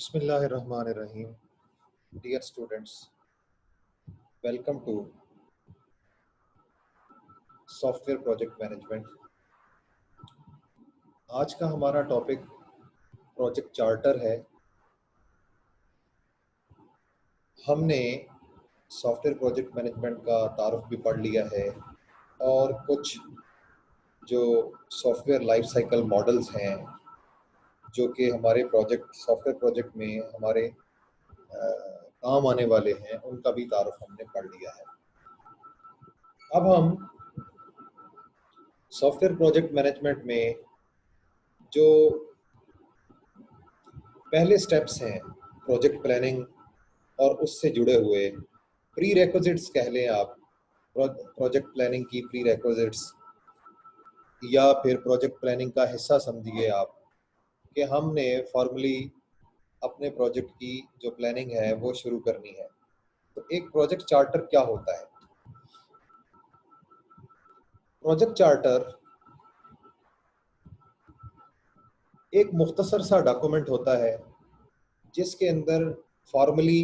Bismillahirrahmanirrahim. Dear students, welcome to software project management. आज का हमारा टॉपिक प्रोजेक्ट चार्टर है। हमने सॉफ्टवेयर प्रोजेक्ट मैनेजमेंट का तारुफ भी पढ़ लिया है और कुछ जो सॉफ्टवेयर लाइफ साइकिल मॉडल्स हैं जो कि हमारे सॉफ्टवेयर प्रोजेक्ट में हमारे काम आने वाले हैं, उनका भी तारुफ हमने पढ़ लिया है। अब हम सॉफ्टवेयर प्रोजेक्ट मैनेजमेंट में जो पहले स्टेप्स हैं प्रोजेक्ट प्लानिंग और उससे जुड़े हुए प्री रेक्विजिट्स कह लें आप, प्रोजेक्ट प्लानिंग की प्री रेक्विजिट्स या फिर प्रोजेक्ट प्लानिंग का हिस्सा समझिए आप कि हमने फॉर्मली अपने प्रोजेक्ट की जो प्लानिंग है वो शुरू करनी है। तो एक प्रोजेक्ट चार्टर क्या होता है? प्रोजेक्ट चार्टर एक मुख्तसर सा डॉक्यूमेंट होता है जिसके अंदर फॉर्मली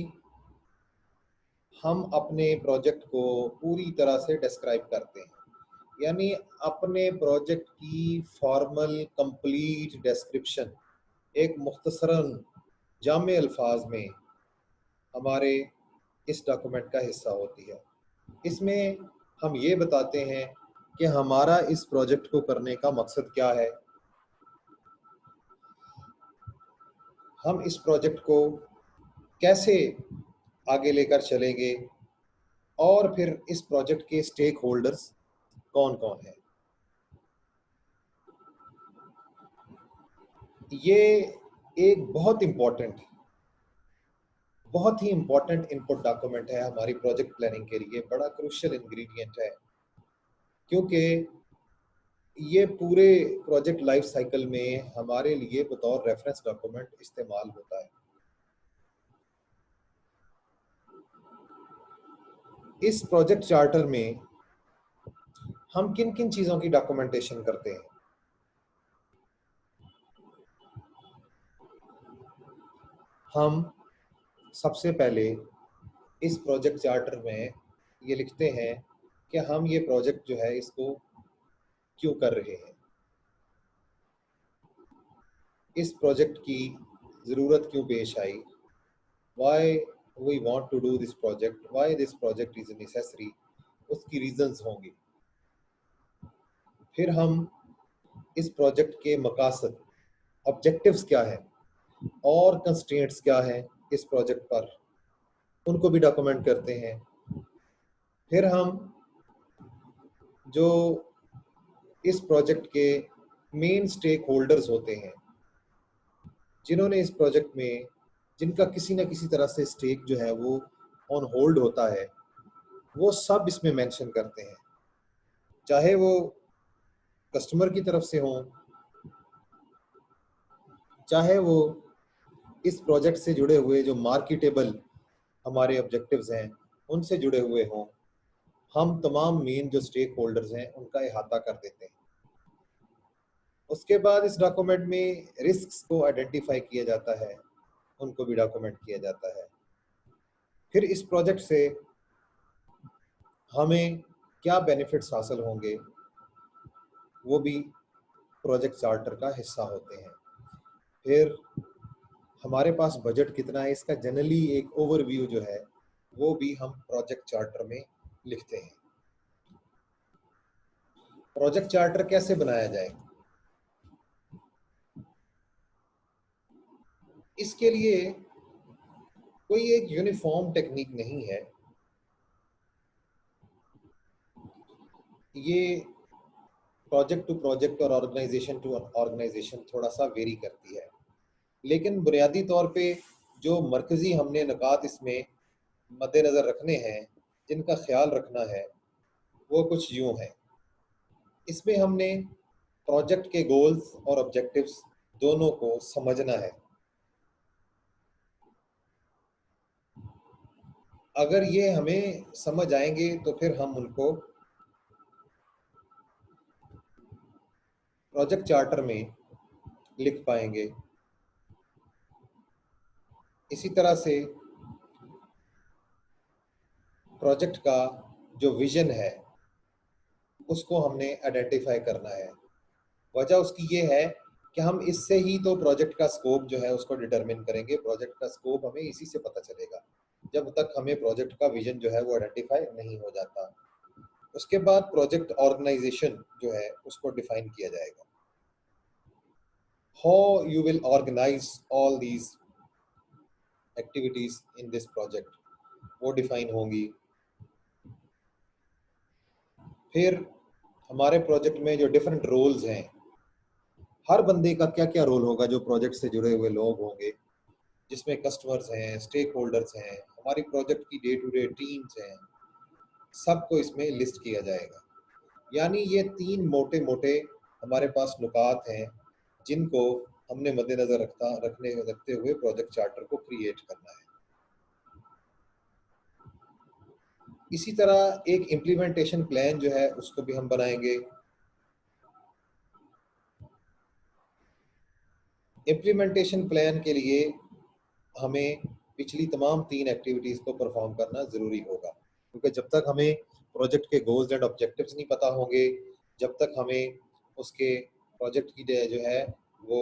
हम अपने प्रोजेक्ट को पूरी तरह से डिस्क्राइब करते हैं, यानी अपने प्रोजेक्ट की फॉर्मल कंप्लीट डिस्क्रिप्शन एक मुख्तसरन जामे अल्फाज में हमारे इस डॉक्यूमेंट का हिस्सा होती है। इसमें हम ये बताते हैं कि हमारा इस प्रोजेक्ट को करने का मकसद क्या है, हम इस प्रोजेक्ट को कैसे आगे लेकर चलेंगे और फिर इस प्रोजेक्ट के स्टेक होल्डर्स कौन कौन हैं। ये एक बहुत ही इम्पोर्टेंट इनपुट डॉक्यूमेंट है हमारी प्रोजेक्ट प्लानिंग के लिए, बड़ा क्रूशियल इंग्रेडिएंट है क्योंकि ये पूरे प्रोजेक्ट लाइफ साइकिल में हमारे लिए बतौर रेफरेंस डॉक्यूमेंट इस्तेमाल होता है। इस प्रोजेक्ट चार्टर में हम किन किन चीज़ों की डॉक्यूमेंटेशन करते हैं? हम सबसे पहले इस प्रोजेक्ट चार्टर में ये लिखते हैं कि हम ये प्रोजेक्ट जो है इसको क्यों कर रहे हैं, इस प्रोजेक्ट की ज़रूरत क्यों पेश आई, why we want to do this project, why this project is necessary, उसकी रीजंस होंगी। फिर हम इस प्रोजेक्ट के मकासद, ऑब्जेक्टिव्स क्या है और कंस्ट्रेंट्स क्या है इस प्रोजेक्ट पर, उनको भी डॉक्यूमेंट करते हैं। फिर हम जो इस प्रोजेक्ट के मेन स्टेक होल्डर्स होते हैं, जिन्होंने इस प्रोजेक्ट में, जिनका किसी न किसी तरह से स्टेक जो है वो ऑन होल्ड होता है, वो सब इसमें मेंशन करते हैं, चाहे वो कस्टमर की तरफ से हों, चाहे वो इस प्रोजेक्ट से जुड़े हुए जो मार्केटेबल हमारे ऑब्जेक्टिव्स हैं उनसे जुड़े हुए हों। हम तमाम मेन जो स्टेक होल्डर्स हैं उनका अहाता कर देते हैं। उसके बाद इस डॉक्यूमेंट में रिस्क्स को आइडेंटिफाई किया जाता है, उनको भी डॉक्यूमेंट किया जाता है। फिर इस प्रोजेक्ट से हमें क्या बेनिफिट्स हासिल होंगे वो भी प्रोजेक्ट चार्टर का हिस्सा होते हैं। फिर हमारे पास बजट कितना है, इसका जनरली एक ओवरव्यू जो है वो भी हम प्रोजेक्ट चार्टर में लिखते हैं। प्रोजेक्ट चार्टर कैसे बनाया जाए, इसके लिए कोई एक यूनिफॉर्म टेक्निक नहीं है। ये प्रोजेक्ट टू प्रोजेक्ट और ऑर्गेनाइजेशन टू ऑर्गेनाइजेशन थोड़ा सा वेरी करती है, लेकिन बुनियादी तौर पे जो मरकज़ी हमने नुकात इसमें मद्देनज़र रखने हैं, जिनका ख्याल रखना है, वो कुछ यूँ हैं। इसमें हमने प्रोजेक्ट के गोल्स और ऑब्जेक्टिव्स दोनों को समझना है। अगर ये हमें समझ आएंगे तो फिर हम उनको प्रोजेक्ट चार्टर में लिख पाएंगे। इसी तरह से प्रोजेक्ट का जो विजन है उसको हमने आइडेंटिफाई करना है। वजह उसकी ये है कि हम इससे ही तो प्रोजेक्ट का स्कोप जो है उसको डिटरमिन करेंगे। प्रोजेक्ट का स्कोप हमें इसी से पता चलेगा, जब तक हमें प्रोजेक्ट का विजन जो है वो आइडेंटिफाई नहीं हो जाता। उसके बाद प्रोजेक्ट ऑर्गेनाइजेशन जो है उसको डिफाइन किया जाएगा। How you will organise all these activities in this project, वो डिफाइन होंगी। फिर हमारे प्रोजेक्ट में जो डिफरेंट रोल्स हैं, हर बंदे का क्या क्या रोल होगा जो प्रोजेक्ट से जुड़े हुए लोग होंगे, जिसमें कस्टमर्स हैं, स्टेक होल्डर्स हैं, हमारी प्रोजेक्ट की डे टू डे टीम्स हैं, सबको इसमें लिस्ट किया जाएगा। यानी ये 3 मोटे मोटे हमारे पास नुकात हैं जिनको हमने मद्देनजर रखते हुए प्रोजेक्ट चार्टर को क्रिएट करना है। इसी तरह एक इम्प्लीमेंटेशन प्लान जो है उसको भी हम बनाएंगे। इम्प्लीमेंटेशन प्लान के लिए हमें पिछली तमाम 3 एक्टिविटीज़ को परफॉर्म करना ज़रूरी होगा, क्योंकि जब तक हमें प्रोजेक्ट के गोल्स एंड ऑब्जेक्टिव्स नहीं पता होंगे, जब तक हमें उसके प्रोजेक्ट की जो है वो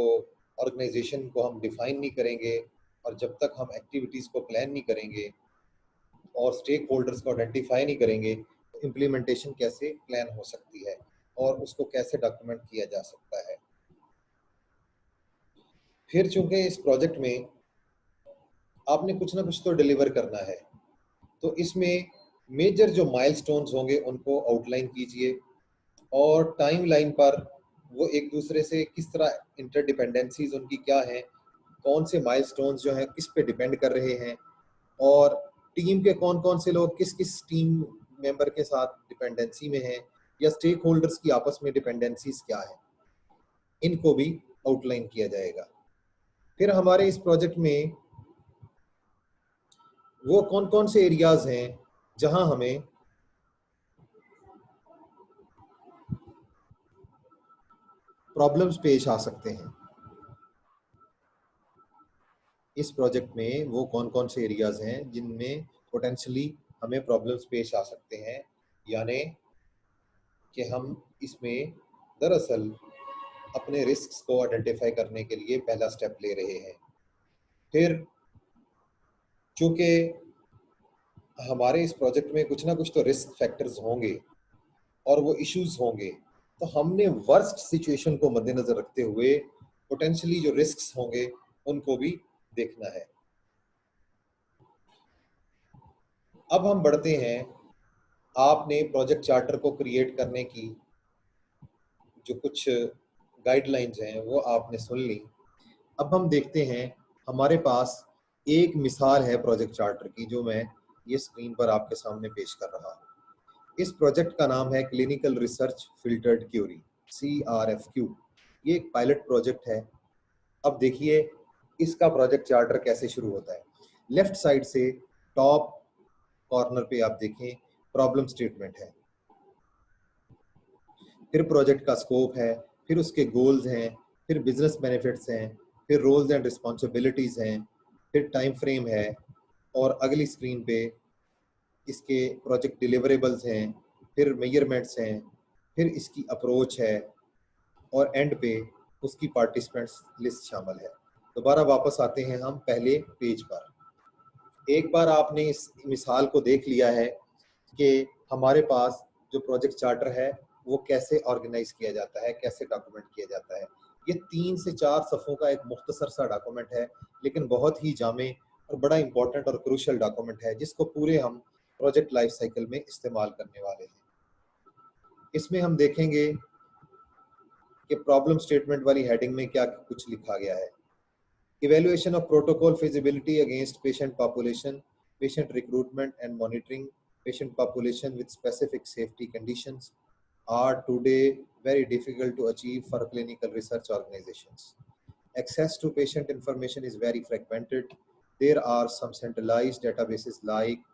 ऑर्गेनाइजेशन को हम डिफाइन नहीं करेंगे, और जब तक हम एक्टिविटीज़ को प्लान नहीं करेंगे और स्टेक होल्डर्स को आइडेंटिफाई नहीं करेंगे, तो इम्प्लीमेंटेशन कैसे प्लान हो सकती है और उसको कैसे डॉक्यूमेंट किया जा सकता है। फिर चूंकि इस प्रोजेक्ट में आपने कुछ ना कुछ तो डिलीवर करना है, तो इसमें मेजर जो माइलस्टोन्स होंगे उनको आउटलाइन कीजिए, और टाइमलाइन पर वो एक दूसरे से किस तरह इंटरडिपेंडेंसीज उनकी क्या हैं, कौन से माइलस्टोन्स जो हैं किस पे डिपेंड कर रहे हैं, और टीम के कौन कौन से लोग किस किस टीम मेंबर के साथ डिपेंडेंसी में हैं, या स्टेक होल्डर्स की आपस में डिपेंडेंसीज क्या है, इनको भी आउटलाइन किया जाएगा। फिर हमारे इस प्रोजेक्ट में वो कौन कौन से एरियाज हैं जहां हमें प्रॉब्लम्स पेश आ सकते हैं। इस प्रोजेक्ट में वो कौन कौन से एरियाज हैं जिनमें पोटेंशियली हमें प्रॉब्लम्स पेश आ सकते हैं, यानी कि हम इसमें दरअसल अपने रिस्क्स को आइडेंटिफाई करने के लिए पहला स्टेप ले रहे हैं। फिर चूंकि हमारे इस प्रोजेक्ट में कुछ ना कुछ तो रिस्क फैक्टर्स होंगे और वो इश्यूज होंगे, तो हमने वर्स्ट सिचुएशन को मद्देनजर रखते हुए पोटेंशियली जो रिस्क्स होंगे उनको भी देखना है। अब हम बढ़ते हैं, आपने प्रोजेक्ट चार्टर को क्रिएट करने की जो कुछ गाइडलाइंस हैं वो आपने सुन ली। अब हम देखते हैं, हमारे पास एक मिसाल है प्रोजेक्ट चार्टर की जो मैं ये स्क्रीन पर आपके सामने पेश कर रहा हूँ। इस प्रोजेक्ट का नाम है clinical research filtered query, CRFQ। ये एक पायलट प्रोजेक्ट है। अब देखिए इसका प्रोजेक्ट चार्टर कैसे शुरू होता है। लेफ्ट साइड से टॉप कॉर्नर पे आप देखें प्रॉब्लम स्टेटमेंट है, फिर प्रोजेक्ट का स्कोप है, फिर उसके गोल्स हैं, फिर बिजनेस बेनिफिट्स हैं, फिर रोल्स एंड रिस्पॉन्सिबिलिटीज़ हैं, फिर टाइम फ्रेम है, और अगली स्क्रीन पे इसके प्रोजेक्ट डिलीवरेबल्स हैं, फिर मेजरमेंट्स हैं, फिर इसकी अप्रोच है, और एंड पे उसकी पार्टिसिपेंट्स लिस्ट शामिल है। दोबारा वापस आते हैं हम पहले पेज पर। एक बार आपने इस मिसाल को देख लिया है कि हमारे पास जो प्रोजेक्ट चार्टर है वो कैसे ऑर्गेनाइज किया जाता है, कैसे डॉक्यूमेंट किया जाता है। ये 3 से 4 सफ़ों का एक मुख्तसर सा डॉक्यूमेंट है, लेकिन बहुत ही जामे और बड़ा इंपॉर्टेंट और क्रूशल डॉक्यूमेंट है जिसको पूरे हम प्रोजेक्ट लाइफ साइकिल में इस्तेमाल करने वाले हैं। इसमें हम देखेंगे कि प्रॉब्लम स्टेटमेंट वाली हेडिंग में क्या कुछ लिखा गया है। Evaluation of protocol feasibility against patient population, patient recruitment and monitoring, patient population with specific safety conditions are today very difficult to achieve for clinical research organizations. Access to patient information is very fragmented. There are some centralized databases like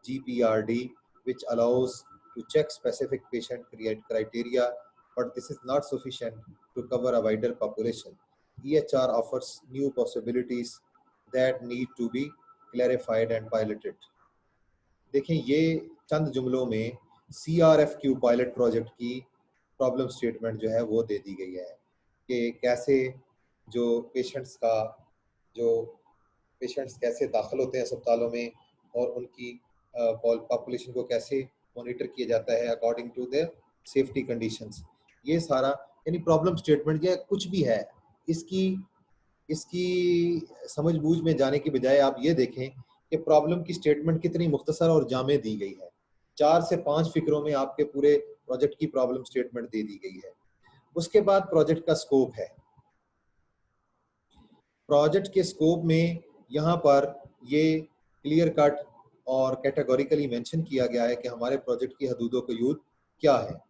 GPRD, which allows to check specific patient criteria, but this is not sufficient to cover a wider population. EHR offers new possibilities that need to be clarified and piloted. देखें, ये चंद जुमलों में CRFQ pilot project की problem statement जो है वो दे दी गई है कि कैसे जो पेशेंट्स कैसे दाखिल होते हैं अस्पतालों में और उनकी पॉपुलेशन को कैसे मॉनिटर किया जाता है according to the safety conditions. ये सारा यानी प्रॉब्लम स्टेटमेंट या कुछ भी है, इसकी समझ बूझ में जाने की बजाय आप ये देखें कि प्रॉब्लम की स्टेटमेंट कितनी मुख्तसर और जामे दी गई है। 4 से 5 फिक्रों में आपके पूरे प्रोजेक्ट की प्रॉब्लम स्टेटमेंट दे दी गई है। उसके बाद प्रोजेक्ट का स्कोप है। प्रोजेक्ट के स्कोप में यहाँ पर ये क्लियर कट और कैटेगोरिकली मेंशन किया गया है कि हमारे प्रोजेक्ट की हदूदो क़यूद क्या है।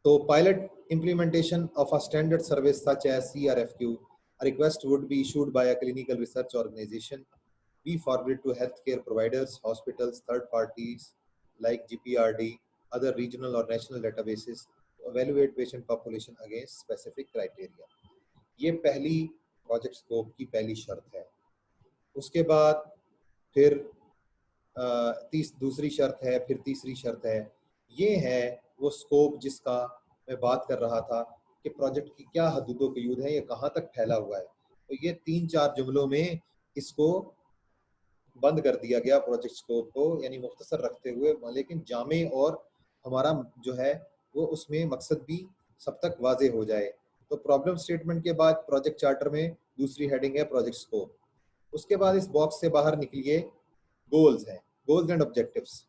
तो pilot implementation of a standard service such as CRFQ, a request would be issued by a clinical research organization, be forwarded to healthcare providers, hospitals, third parties like GPRD, other regional or national databases to evaluate patient population against specific criteria. ये पहली project scope की पहली शर्त है। उसके बाद फिर दूसरी शर्त है, फिर तीसरी शर्त है। ये है वो स्कोप जिसका मैं बात कर रहा था कि प्रोजेक्ट की क्या हदूदो क़यूद है, ये कहाँ तक फैला हुआ है। तो ये 3-4 जुमलों में इसको बंद कर दिया गया प्रोजेक्ट स्कोप को, यानी मुख्तसर रखते हुए, लेकिन जामे और हमारा जो है वो उसमें मकसद भी सब तक वाजे हो जाए। तो प्रॉब्लम स्टेटमेंट के बाद प्रोजेक्ट चार्टर में दूसरी हेडिंग है प्रोजेक्ट स्कोप। उसके बाद इस बॉक्स से बाहर निकलिए, गोल्स हैं, गोल्स एंड ऑब्जेक्टिव्स।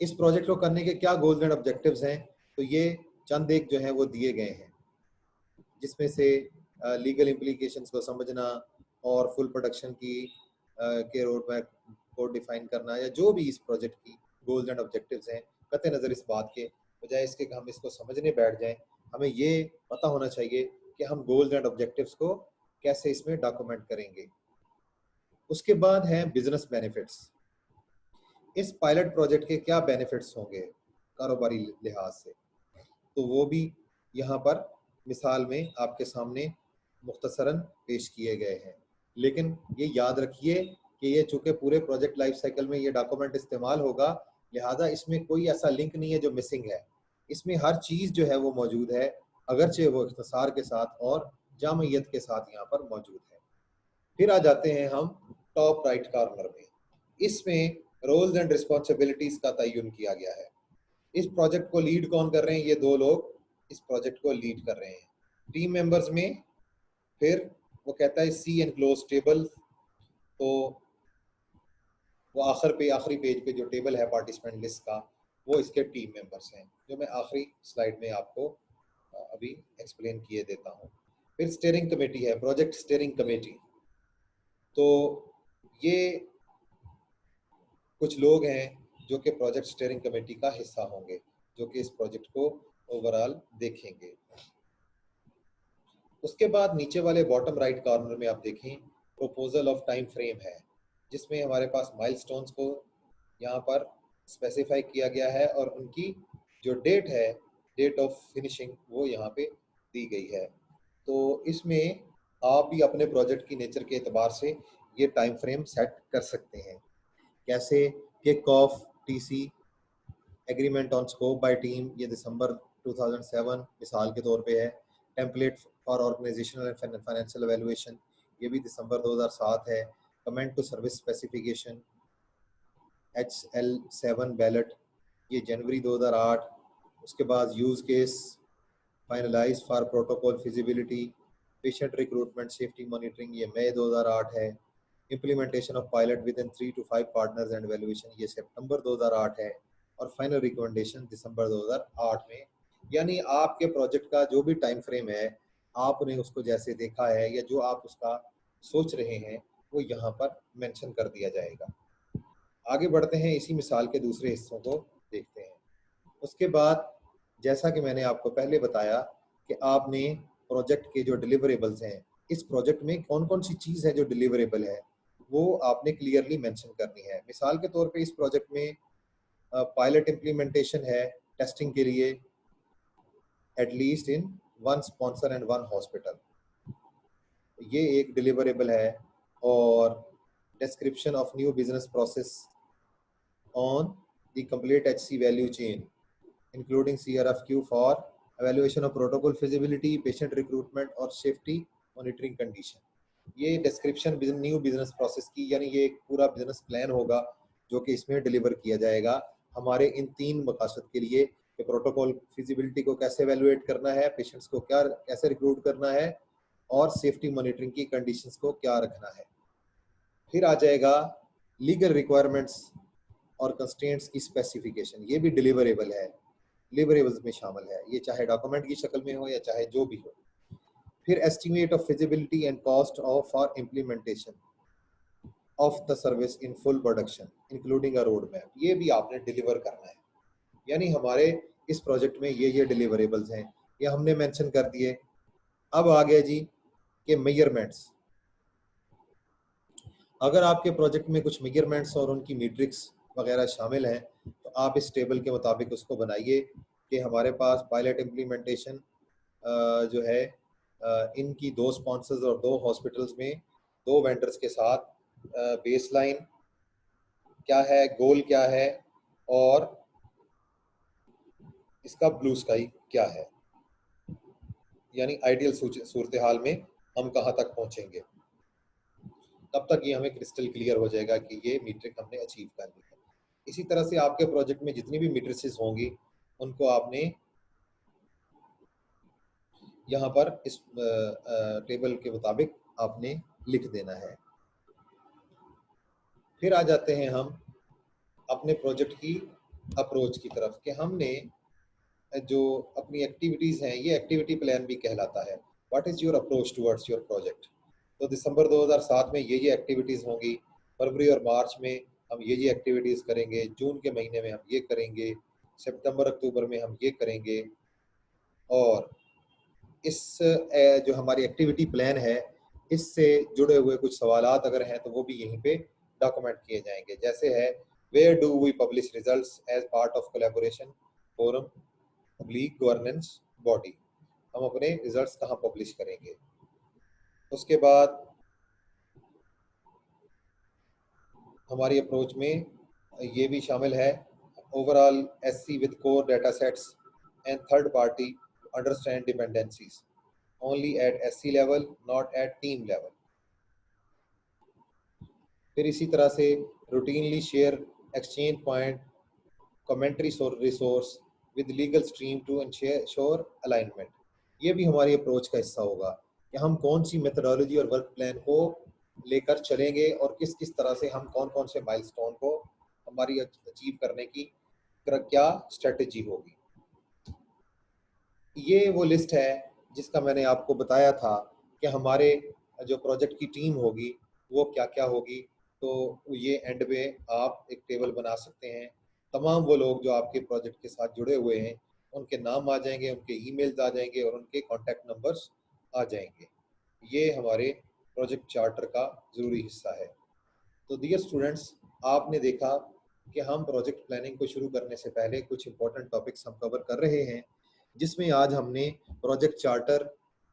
इस प्रोजेक्ट को करने के क्या गोल्स एंड ऑब्जेक्टिव्स हैं, तो ये चंद एक जो है वो दिए गए हैं, जिसमें से लीगल इम्प्लीकेशंस को समझना और फुल प्रोडक्शन की के रोड मैप को डिफाइन करना, या जो भी इस प्रोजेक्ट की गोल्स एंड ऑब्जेक्टिव्स हैं। कतई नज़र इस बात के बजाय इसके कि हम इसको समझने बैठ जाएं, हमें ये पता होना चाहिए कि हम गोल्स एंड ऑब्जेक्टिव्स को कैसे इसमें डॉक्यूमेंट करेंगे। उसके बाद है बिजनेस बेनिफिट्स। इस पायलट प्रोजेक्ट के क्या बेनिफिट्स होंगे कारोबारी लिहाज से, तो वो भी यहाँ पर मिसाल में आपके सामने मुख्तसरन पेश किए गए हैं। लेकिन ये याद रखिए कि ये चूँकि पूरे प्रोजेक्ट लाइफ साइकिल में ये डॉक्यूमेंट इस्तेमाल होगा, लिहाजा इसमें कोई ऐसा लिंक नहीं है जो मिसिंग है। इसमें हर चीज़ जो है वो मौजूद है, अगरचे वो इख्तिसार के साथ और जामियत के साथ यहाँ पर मौजूद है। फिर आ जाते हैं हम टॉप राइट कॉर्नर में। इसमें रोल्स एंड रिस्पॉन्सिबिलिटीज़ का तयन किया गया है। इस प्रोजेक्ट को लीड कौन कर रहे हैं, ये 2 लोग इस प्रोजेक्ट को लीड कर रहे हैं। टीम मेंबर्स में फिर वो कहता है सी एनक्लोज टेबल, तो वो आखिरी पेज पे जो टेबल है पार्टिसिपेंट लिस्ट का, वो इसके टीम मेंबर्स हैं, जो मैं आखिरी स्लाइड में आपको अभी एक्सप्लेन किए देता हूँ। फिर स्टीयरिंग कमेटी है, प्रोजेक्ट स्टीयरिंग कमेटी। तो ये कुछ लोग हैं जो कि प्रोजेक्ट स्टीयरिंग कमेटी का हिस्सा होंगे, जो कि इस प्रोजेक्ट को ओवरऑल देखेंगे। उसके बाद नीचे वाले बॉटम राइट कॉर्नर में आप देखें प्रपोजल ऑफ टाइम फ्रेम है, जिसमें हमारे पास माइलस्टोन्स को यहाँ पर स्पेसिफाई किया गया है और उनकी जो डेट है, डेट ऑफ फिनिशिंग, वो यहाँ पे दी गई है। तो इसमें आप भी अपने प्रोजेक्ट की नेचर के एतबार से ये टाइम फ्रेम सेट कर सकते हैं। कैसे, kick off TC agreement on scope by team, ये दिसंबर 2007 मिसाल के तौर पे है। Template for organisational and financial evaluation, ये भी दिसंबर 2007 है। Comment to service specification HL7 ballot, ये जनवरी 2008। उसके बाद use case finalise for protocol feasibility, patient recruitment safety monitoring, ये मई 2008 है। Implementation of pilot within 3 to 5 partners and valuation, ये सितंबर 2008 है। और फाइनल रिकमेंडेशन दिसंबर 2008 में। यानी आपके प्रोजेक्ट का जो भी टाइम फ्रेम है, आपने उसको जैसे देखा है या जो आप उसका सोच रहे हैं, वो यहाँ पर मेंशन कर दिया जाएगा। आगे बढ़ते हैं, इसी मिसाल के दूसरे हिस्सों को देखते हैं। उसके बाद जैसा कि मैंने आपको पहले बताया कि आपने प्रोजेक्ट के जो डिलीवरेबल्स हैं, इस प्रोजेक्ट में कौन कौन सी चीज़ है जो डिलीवरेबल है, वो आपने क्लियरली मेंशन करनी है। मिसाल के तौर पे इस प्रोजेक्ट में पायलट इम्प्लीमेंटेशन है टेस्टिंग के लिए at least in 1 sponsor and 1 hospital. ये एक डिलीवरेबल है। और description of new business process on the complete HC value chain including CRFQ for evaluation of protocol feasibility, patient recruitment और safety monitoring condition। ये description new business process की, यानी ये एक पूरा बिजनेस प्लान होगा जो कि इसमें डिलीवर किया जाएगा हमारे इन 3 मकासद के लिए कि प्रोटोकॉल फिजिबिलिटी को कैसे एवेलुएट करना है, पेशेंट्स को क्या कैसे रिक्रूट करना है और सेफ्टी मॉनिटरिंग की कंडीशंस को क्या रखना है। फिर आ जाएगा लीगल रिक्वायरमेंट्स और कंस्ट्रेंट्स की स्पेसिफिकेशन, ये भी डिलीवरेबल है, डिलीवरेबल्स में शामिल है, ये चाहे डॉक्यूमेंट की शक्ल में हो या चाहे जो भी हो। फिर estimate of feasibility and cost of for implementation of the service in full production including a road map, ये भी आपने डिलीवर करना है। यानी हमारे इस प्रोजेक्ट में ये डिलीवरेबल्स हैं, ये हमने मेंशन कर दिए। अब आ गया जी कि मेजरमेंट्स। अगर आपके प्रोजेक्ट में कुछ मेजरमेंट्स और उनकी मीट्रिक्स वगैरह शामिल हैं तो आप इस टेबल के मुताबिक उसको बनाइए कि हमारे पास पायलट इम्प्लीमेंटेशन जो है इनकी 2 स्पॉन्सर्स और 2 हॉस्पिटल्स में 2 वेंडर्स के साथ बेसलाइन क्या है, गोल क्या है और इसका ब्लू स्काई क्या है, यानी आइडियल सूरत हाल में हम कहाँ तक पहुंचेंगे। तब तक ये हमें क्रिस्टल क्लियर हो जाएगा कि ये मीट्रिक हमने अचीव कर ली है। इसी तरह से आपके प्रोजेक्ट में जितनी भी मीट्रिसेस होंगी उनको आपने यहाँ पर इस टेबल के मुताबिक आपने लिख देना है। फिर आ जाते हैं हम अपने प्रोजेक्ट की अप्रोच की तरफ कि हमने जो अपनी एक्टिविटीज़ हैं, ये एक्टिविटी प्लान भी कहलाता है। What is your approach towards your project. तो दिसंबर 2007 में ये एक्टिविटीज़ होंगी, फरवरी और मार्च में हम ये एक्टिविटीज़ करेंगे, जून के महीने में हम ये करेंगे, सितंबर अक्टूबर में हम ये करेंगे। और इस जो हमारी एक्टिविटी प्लान है इससे जुड़े हुए कुछ सवालात अगर हैं तो वो भी यहीं पे डॉक्यूमेंट किए जाएंगे। जैसे है where do we publish results as part of collaboration forum public governance body, हम अपने रिजल्ट्स कहाँ पब्लिश करेंगे। उसके बाद हमारी अप्रोच में ये भी शामिल है overall SC with core data sets and third party understand dependencies only at SC level, not at team level। फिर इसी तरह से routinely share exchange point commentary resource with legal stream to ensure alignment। ये भी हमारी approach का हिस्सा होगा कि हम कौन सी मेथोडोलॉजी और वर्क प्लान को लेकर चलेंगे और किस किस तरह से हम कौन कौन से माइलस्टोन को हमारी अचीव करने की क्या स्ट्रेटेजी होगी। ये वो लिस्ट है जिसका मैंने आपको बताया था कि हमारे जो प्रोजेक्ट की टीम होगी वो क्या क्या होगी। तो ये एंड में आप एक टेबल बना सकते हैं, तमाम वो लोग जो आपके प्रोजेक्ट के साथ जुड़े हुए हैं उनके नाम आ जाएंगे, उनके ईमेल्स आ जाएंगे और उनके कॉन्टैक्ट नंबर्स आ जाएंगे। ये हमारे प्रोजेक्ट चार्टर का ज़रूरी हिस्सा है। तो डियर स्टूडेंट्स, आपने देखा कि हम प्रोजेक्ट प्लानिंग को शुरू करने से पहले कुछ इंपॉर्टेंट टॉपिक्स हम कवर कर रहे हैं, जिसमें आज हमने प्रोजेक्ट चार्टर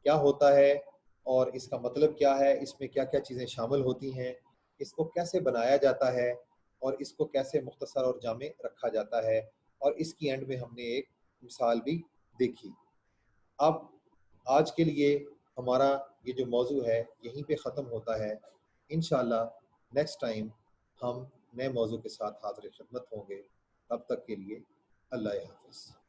क्या होता है और इसका मतलब क्या है, इसमें क्या क्या चीज़ें शामिल होती हैं, इसको कैसे बनाया जाता है और इसको कैसे मुख्तसर और जामे रखा जाता है, और इसकी एंड में हमने एक मिसाल भी देखी। अब आज के लिए हमारा ये जो मौजू है यहीं पे ख़त्म होता है। इंशाल्लाह नेक्स्ट टाइम हम नए मौजू के साथ हाज़िर खिदमत होंगे। तब तक के लिए अल्लाह हाफ़िज़।